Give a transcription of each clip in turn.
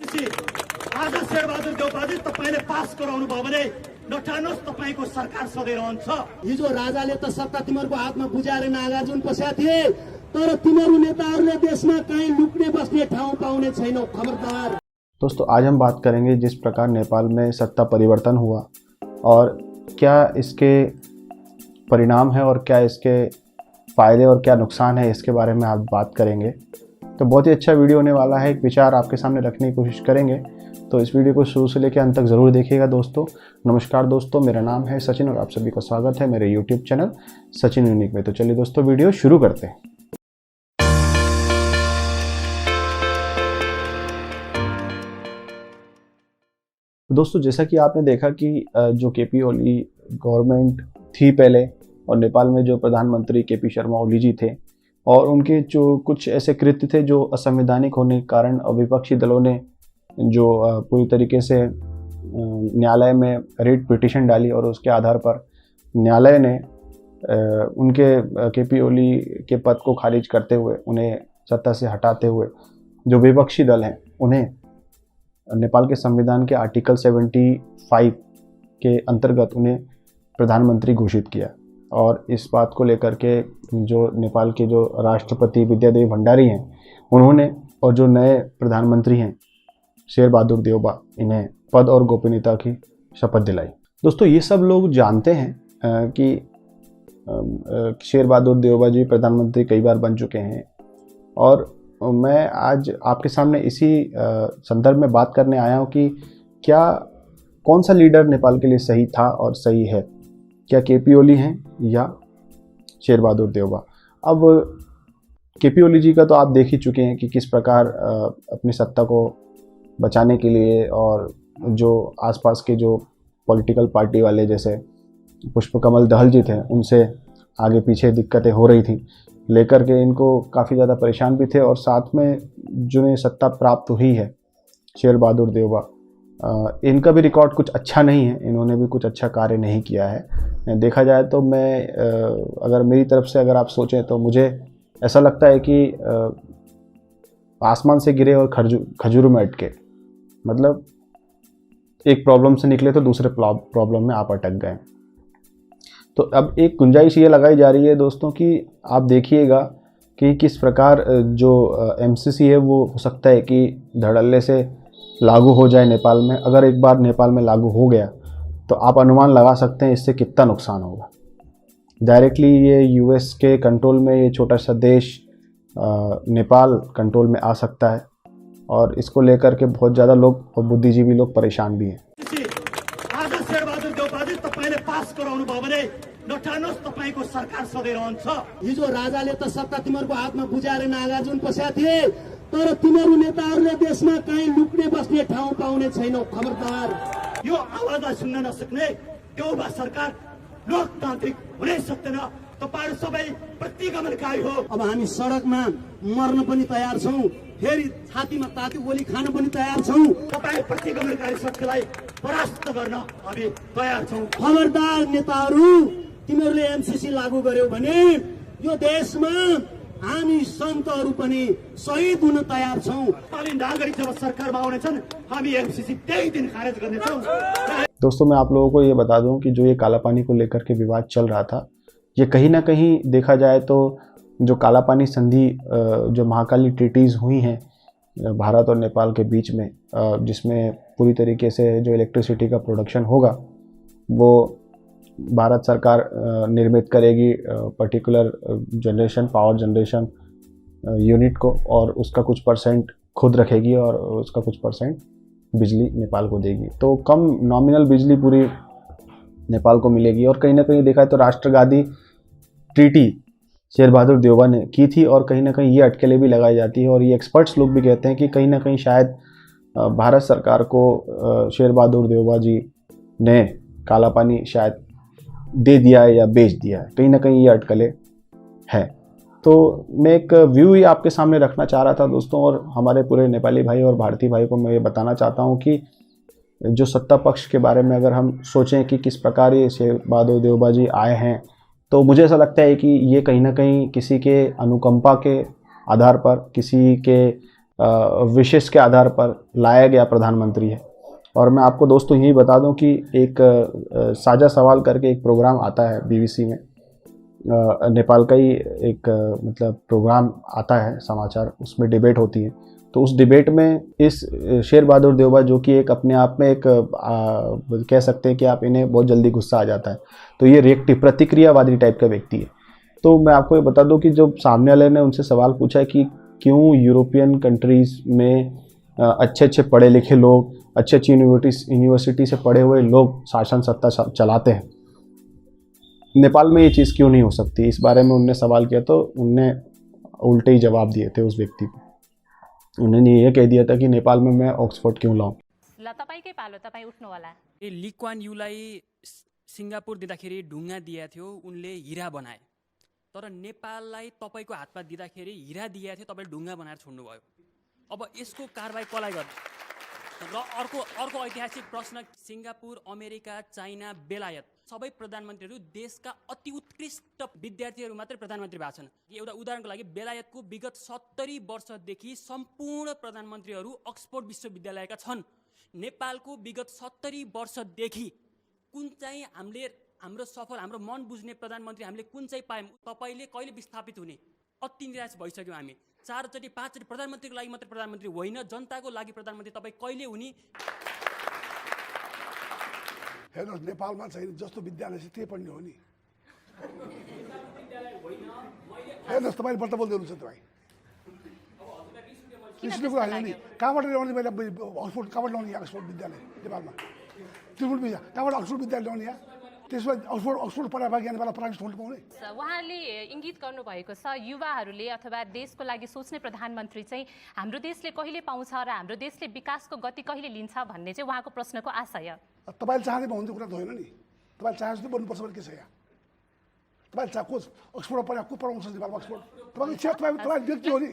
आज शेरबहादुर देउपाजी तपाईले पास गराउनु भयो भने नठानुहोस् तपाईको सरकार सधैँ रहन्छ। हिजो राजाले त सत्ता तिमीहरूको हातमा बुझाएर नागार्जुन पस्या थिए, तर तिमीहरू नेताहरूले देशमा कहीँ लुक्ने बस्ने ठाउँ पाउने छैनौ, खबरदार। दोस्तों, आज हम बात करेंगे जिस प्रकार नेपाल में सत्ता परिवर्तन हुआ और क्या इसके परिणाम है और क्या इसके फ़ायदे और क्या नुकसान है, इसके बारे में आज बात करेंगे। तो बहुत ही अच्छा वीडियो होने वाला है, एक विचार आपके सामने रखने की कोशिश करेंगे। तो इस वीडियो को शुरू से लेकर अंत तक ज़रूर देखिएगा दोस्तों। नमस्कार दोस्तों, मेरा नाम है सचिन और आप सभी का स्वागत है मेरे यूट्यूब चैनल सचिन यूनिक में। तो चलिए दोस्तों, वीडियो शुरू करते हैं। दोस्तों, जैसा कि आपने देखा कि जो केपी ओली गवर्नमेंट थी पहले और नेपाल में जो प्रधानमंत्री केपी शर्मा ओली जी थे और उनके जो कुछ ऐसे कृत्य थे जो असंवैधानिक होने के कारण विपक्षी दलों ने जो पूरी तरीके से न्यायालय में रिट पिटीशन डाली और उसके आधार पर न्यायालय ने उनके केपी ओली के पद को खारिज करते हुए उन्हें सत्ता से हटाते हुए जो विपक्षी दल हैं उन्हें नेपाल के संविधान के आर्टिकल 75 के अंतर्गत उन्हें प्रधानमंत्री घोषित किया। और इस बात को लेकर के जो नेपाल के जो राष्ट्रपति विद्यादेवी भंडारी हैं उन्होंने और जो नए प्रधानमंत्री हैं शेरबहादुर देउबा, इन्हें पद और गोपनीयता की शपथ दिलाई। दोस्तों, ये सब लोग जानते हैं कि शेरबहादुर देउबा जी प्रधानमंत्री कई बार बन चुके हैं और मैं आज आपके सामने इसी संदर्भ में बात करने आया हूँ कि कौन सा लीडर नेपाल के लिए सही था और सही है, क्या केपी ओली हैं या शेरबहादुर देउबा। अब केपी ओली जी का तो आप देख ही चुके हैं कि किस प्रकार अपनी सत्ता को बचाने के लिए और जो आसपास के जो पॉलिटिकल पार्टी वाले जैसे पुष्पकमल दहल जी थे उनसे आगे पीछे दिक्कतें हो रही थी लेकर के इनको काफ़ी ज़्यादा परेशान भी थे। और साथ में जिन्हें सत्ता प्राप्त हुई है शेरबहादुर देउबा, इनका भी रिकॉर्ड कुछ अच्छा नहीं है, इन्होंने भी कुछ अच्छा कार्य नहीं किया है। देखा जाए तो मैं अगर मेरी तरफ से अगर आप सोचें तो मुझे ऐसा लगता है कि आसमान से गिरे और खजूर में अटके, मतलब एक प्रॉब्लम से निकले तो दूसरे प्रॉब्लम में आप अटक गए। तो अब एक गुंजाइश ये लगाई जा रही है दोस्तों कि आप देखिएगा कि किस प्रकार जो एमसीसी है वो हो सकता है कि धड़ल्ले से लागू हो जाए नेपाल में। अगर एक बार नेपाल में लागू हो गया तो आप अनुमान लगा सकते हैं इससे कितना नुकसान होगा। डायरेक्टली ये यूएस के कंट्रोल में ये छोटा सा देश नेपाल कंट्रोल में आ सकता है और इसको लेकर के बहुत ज़्यादा लोग और बुद्धिजीवी लोग परेशान भी हैं। आज शेरबहादुर देउपाजी तपाईले पास गराउनु भयो भने नठानुहोस् तपाईको सरकार सधैँ रहन्छ। हिजो राजाले त सत्ता तिमीहरूको हातमा बुझाएर नागार्जुन पस्या थिए, तर तिमीहरू नेताहरूले देशमा कहीँ लुक्ने बस्ने ठाउँ पाउने छैनौ, खबरदार। यो आवाजलाई सुन्न नसक्ने देउबा सरकार लोकतान्त्रिक हुनै सक्दैन। तपाईहरु सबै प्रतिगमनकारी हो। अब हामी सडकमा मर्न पनि तयार छौँ, फेरि छातीमा ताती गोली खान पनि तयार छौँ। तपाईँ प्रतिगमनकारी शक्तिलाई परास्त गर्न हामी तयार छौँ। खबरदार नेताहरू, तिमीहरूले एमसीसी लागू गर्यौ भने यो देशमा हामी सन्तहरू पनि शहीद हुन तयार छौँ। नेपाली नागरिक जब सरकारमा आउनेछन् हामी एमसीसी त्यही दिन खारेज गर्नेछौँ। दोस्तों, मैं आप लोगों को ये बता दूं कि जो ये काला पानी को लेकर के विवाद चल रहा था, ये कहीं ना कहीं देखा जाए तो जो काला पानी संधि जो महाकाली ट्रीटीज़ हुई हैं भारत और नेपाल के बीच में, जिसमें पूरी तरीके से जो इलेक्ट्रिसिटी का प्रोडक्शन होगा वो भारत सरकार निर्मित करेगी पर्टिकुलर पावर जनरेशन यूनिट को, और उसका कुछ परसेंट खुद रखेगी और उसका कुछ परसेंट बिजली नेपाल को देगी। तो कम नॉमिनल बिजली पूरी नेपाल को मिलेगी। और कहीं ना कहीं देखा तो राष्ट्रगादी ट्रीटी शेरबहादुर देउबा ने की थी और कहीं ना कहीं ये अटकलें भी लगाई जाती है। और ये एक्सपर्ट्स लोग भी कहते हैं कि कहीं ना कहीं शायद भारत सरकार को शेरबहादुर देउबा जी ने काला पानी शायद दे दिया है या बेच दिया है, कहीं ना कहीं ये अटकलें हैं। तो मैं एक व्यू ही आपके सामने रखना चाह रहा था दोस्तों, और हमारे पूरे नेपाली भाई और भारतीय भाई को मैं ये बताना चाहता हूँ कि जो सत्ता पक्ष के बारे में अगर हम सोचें कि किस प्रकार ये शेरबहादुर देउबा जी आए हैं, तो मुझे ऐसा लगता है कि ये कहीं ना कहीं किसी के अनुकंपा के आधार पर, किसी के विशेष के आधार पर लाया गया प्रधानमंत्री है। और मैं आपको दोस्तों यही बता दूं कि एक साझा सवाल करके एक प्रोग्राम आता है बीबीसी में, नेपाल का ही एक मतलब प्रोग्राम आता है समाचार, उसमें डिबेट होती है। तो उस डिबेट में इस शेर बहादुर देवबा जो कि एक अपने आप में एक कह सकते हैं कि आप इन्हें बहुत जल्दी गुस्सा आ जाता है, तो ये रिएक्टिव प्रतिक्रियावादी टाइप का व्यक्ति है। तो मैं आपको ये बता दूं कि जो सामने वाले ने उनसे सवाल पूछा है कि क्यों यूरोपियन कंट्रीज़ में अच्छे अच्छे पढ़े लिखे लोग, अच्छी अच्छी यूनिवर्सिटी से पढ़े हुए लोग शासन सत्ता चलाते हैं, नेपाल में ये चीज़ क्यों नहीं हो सकती। इस बारे में उनने सवाल किया तो उनने उल्टे ही जवाब दिए थे उस व्यक्ति को। उन्होंने ये कह दिया था कि नेपाल में मैं ऑक्सफोर्ड क्यों लाऊं। ल तपाईकै पालो, तपाईँ उठ्नु होला। ली कुआन यूलाई सिङ्गापुर दिँदाखेरि ढुङ्गा दिएको थियो, उनले हिरा बनाए। तर नेपाललाई तपाईँको हातमा दिँदाखेरि हिरा दिएको थियो, तपाईँले ढुङ्गा बनाएर छोड्नुभयो। अब यसको कारबाही कसलाई गर्नु? र अर्को ऐतिहासिक प्रश्न, सिङ्गापुर, अमेरिका, चाइना, बेलायत सबै प्रधानमन्त्रीहरू देशका अति उत्कृष्ट विद्यार्थीहरू मात्रै प्रधानमन्त्री भएको छन्। एउटा उदाहरणको लागि बेलायतको विगत 70 वर्षदेखि सम्पूर्ण प्रधानमन्त्रीहरू अक्सफोर्ड विश्वविद्यालयका छन्। नेपालको विगत 70 वर्षदेखि कुन चाहिँ हाम्रो सफल, हाम्रो मन बुझ्ने प्रधानमन्त्री हामीले कुन चाहिँ पायौँ? तपाईँले कहिले विस्थापित हुने? अति निराश भइसक्यौँ हामी। 4चोटि 5चोटि प्रधानमन्त्रीको लागि मात्रै प्रधानमन्त्री होइन, जनताको लागि प्रधानमन्त्री तपाईँ कहिले हुने? हेर्नुहोस्, नेपालमा चाहिँ जस्तो विद्यालय छ त्यही पढ्ने हो नि। हेर्नुहोस्, तपाईँले बल्ल बोल्दै हुनुहुन्छ तपाईँ। रिसको कुरा होइन नि। कहाँबाट ल्याउने? मैले अक्सफोर्ड कहाँबाट ल्याउने? अक्सफोर्ड विद्यालय नेपालमा त्रिपुल कहाँबाट अक्सफोर्ड विद्यालय ल्याउने? त्यसमा अक्सफोर्ड पढाएर बाँकी नेपालमा प्राइभेट स्कुल पाउने। उहाँले इङ्गित गर्नुभएको छ युवाहरूले अथवा देशको लागि सोच्ने प्रधानमन्त्री चाहिँ हाम्रो देशले कहिले पाउँछ र हाम्रो देशले विकासको गति कहिले लिन्छ भन्ने चाहिँ उहाँको प्रश्नको आशय। तपाईँले चाहँदै भन्ने कुरा त होइन नि। तपाईँले चाहे जस्तो बन्नुपर्छ भने के छ यहाँ? तपाईँले को अक्सफोर्ड पढाएको को पढाउँछ नेपालमा? अक्सफोर्ड तपाईँको इच्छा, तपाईँ व्यक्ति हो नि।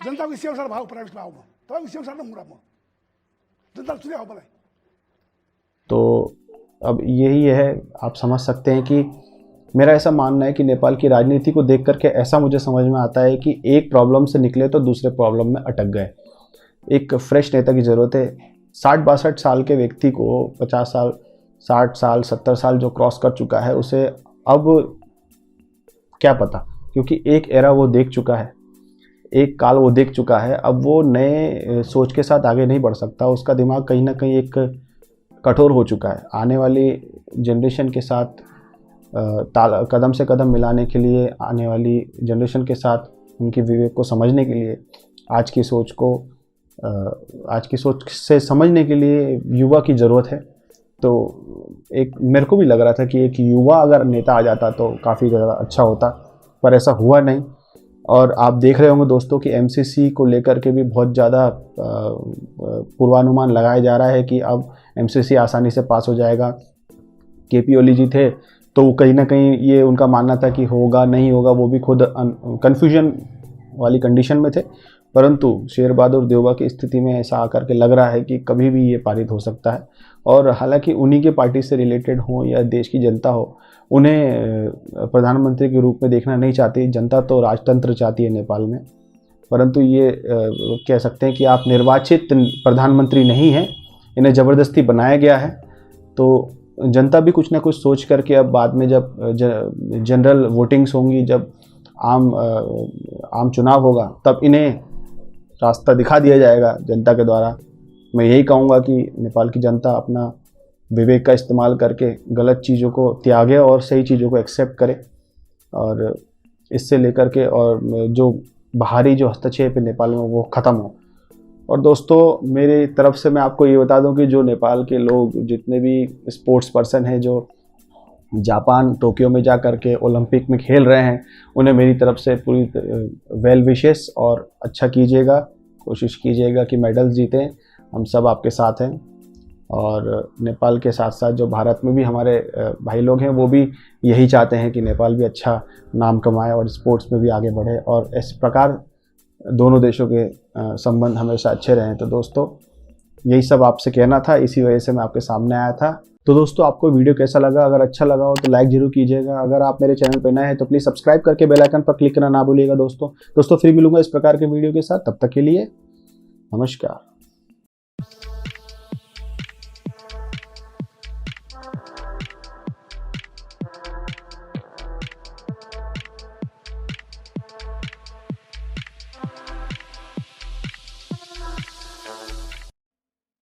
जनताको इच्छा अनुसार भाउ प्राइभेटमा आऊ, म तपाईँको इच्छा अनुसार नमुरा, म जनताले चुने हो मलाई। तो अब यही है, आप समझ सकते हैं कि मेरा ऐसा मानना है कि नेपाल की राजनीति को देख करके ऐसा मुझे समझ में आता है कि एक प्रॉब्लम से निकले तो दूसरे प्रॉब्लम में अटक गए। एक फ्रेश नेता की ज़रूरत है। 60-62 साल के व्यक्ति को 50 साल, 60 साल, 70 साल जो क्रॉस कर चुका है उसे अब क्या पता, क्योंकि एक एरा वो देख चुका है, एक काल वो देख चुका है। अब वो नए सोच के साथ आगे नहीं बढ़ सकता। उसका दिमाग कहीं ना कहीं एक कठोर हो चुका है। आने वाली जनरेशन के साथ कदम से कदम मिलाने के लिए, आने वाली जनरेशन के साथ उनकी विवेक को समझने के लिए, आज की सोच से समझने के लिए युवा की ज़रूरत है। तो एक मेरे को भी लग रहा था कि एक युवा अगर नेता आ जाता तो काफ़ी ज़्यादा अच्छा होता, पर ऐसा हुआ नहीं। और आप देख रहे होंगे दोस्तों कि एमसीसी को लेकर के भी बहुत ज़्यादा पूर्वानुमान लगाया जा रहा है कि अब एमसीसी आसानी से पास हो जाएगा। केपी ओली जी थे तो कहीं ना कहीं ये उनका मानना था कि होगा नहीं होगा, वो भी खुद कन्फ्यूजन वाली कंडीशन में थे। परंतु शेर बहादुर देवबा की स्थिति में ऐसा आकर के लग रहा है कि कभी भी ये पारित हो सकता है। और हालांकि उन्हीं के पार्टी से रिलेटेड हो या देश की जनता हो, उन्हें प्रधानमंत्री के रूप में देखना नहीं चाहती। जनता तो राजतंत्र चाहती है नेपाल में। परंतु ये कह सकते हैं कि आप निर्वाचित प्रधानमंत्री नहीं हैं, इन्हें ज़बरदस्ती बनाया गया है। तो जनता भी कुछ ना कुछ सोच करके अब बाद में जब जनरल वोटिंग्स होंगी, जब आम चुनाव होगा, तब इन्हें रास्ता दिखा दिया जाएगा जनता के द्वारा। मैं यही कहूँगा कि नेपाल की जनता अपना विवेक का इस्तेमाल करके गलत चीज़ों को त्यागे और सही चीज़ों को एक्सेप्ट करे, और इससे लेकर के और जो बाहरी जो हस्तक्षेप है नेपाल में वो ख़त्म हो। और दोस्तों, मेरी तरफ से मैं आपको ये बता दूं कि जो नेपाल के लोग जितने भी स्पोर्ट्स पर्सन हैं जो जापान टोक्यो में जा कर के ओलंपिक में खेल रहे हैं, उन्हें मेरी तरफ से पूरी वेल विशेस और अच्छा कीजिएगा, कोशिश कीजिएगा कि मेडल्स जीतें। हम सब आपके साथ हैं। और नेपाल के साथ साथ जो भारत में भी हमारे भाई लोग हैं वो भी यही चाहते हैं कि नेपाल भी अच्छा नाम कमाए और स्पोर्ट्स में भी आगे बढ़े, और इस प्रकार दोनों देशों के संबंध हमेशा अच्छे रहें। तो दोस्तों, यही सब आपसे कहना था, इसी वजह से मैं आपके सामने आया था। तो दोस्तों, आपको वीडियो कैसा लगा? अगर अच्छा लगा हो तो लाइक जरूर कीजिएगा। अगर आप मेरे चैनल पर नए हैं तो प्लीज़ सब्सक्राइब करके बेल आइकन पर क्लिक करना ना भूलिएगा दोस्तों। फिर मिलूंगा इस प्रकार के वीडियो के साथ। तब तक के लिए नमस्कार।